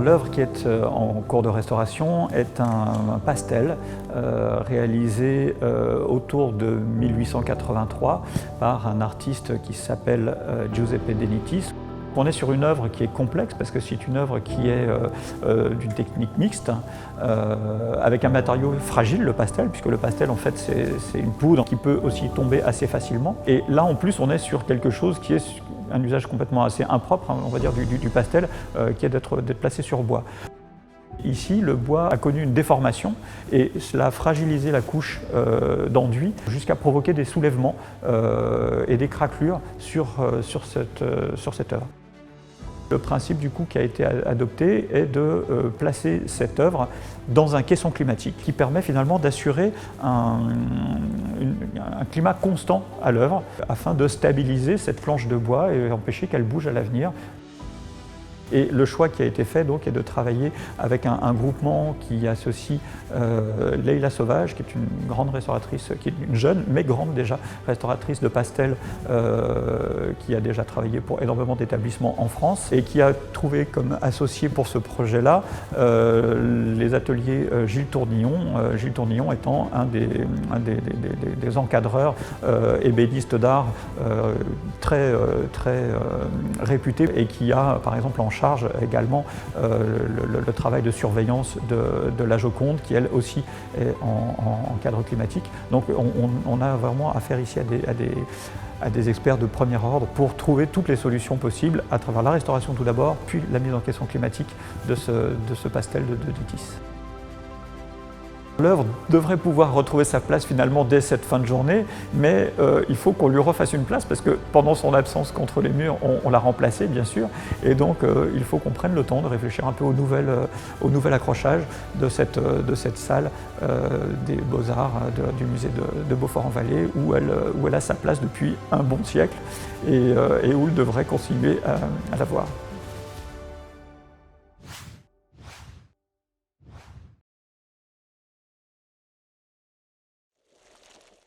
L'œuvre qui est en cours de restauration est un pastel réalisé autour de 1883 par un artiste qui s'appelle Giuseppe De Nittis. On est sur une œuvre qui est complexe parce que c'est une œuvre qui est d'une technique mixte avec un matériau fragile, le pastel, puisque le pastel en fait c'est une poudre qui peut aussi tomber assez facilement. Et là en plus on est sur quelque chose qui est un usage complètement assez impropre, hein, on va dire du pastel, qui est d'être placé sur bois. Ici, le bois a connu une déformation et cela a fragilisé la couche d'enduit jusqu'à provoquer des soulèvements et des craquelures sur cette œuvre. Le principe du coup qui a été adopté est de placer cette œuvre dans un caisson climatique qui permet finalement d'assurer un climat constant à l'œuvre afin de stabiliser cette planche de bois et empêcher qu'elle bouge à l'avenir. Et le choix qui a été fait donc est de travailler avec un groupement qui associe Leila Sauvage, qui est une grande restauratrice, qui est une jeune mais grande déjà restauratrice de pastel, qui a déjà travaillé pour énormément d'établissements en France et qui a trouvé comme associé pour ce projet-là les ateliers Gilles Tournillon. Gilles Tournillon étant un des encadreurs ébénistes d'art très réputés et qui a par exemple en charge également le travail de surveillance de la Joconde qui elle aussi est en cadre climatique. Donc on a vraiment affaire ici à des experts de premier ordre pour trouver toutes les solutions possibles à travers la restauration tout d'abord, puis la mise en caisson climatique de ce pastel de Nittis. L'œuvre devrait pouvoir retrouver sa place finalement dès cette fin de journée, mais il faut qu'on lui refasse une place parce que pendant son absence contre les murs, on l'a remplacée bien sûr, et donc il faut qu'on prenne le temps de réfléchir un peu au nouvel accrochage de cette salle des Beaux-Arts du musée de Beaufort-en-Vallée où elle a sa place depuis un bon siècle et où il devrait continuer à la voir.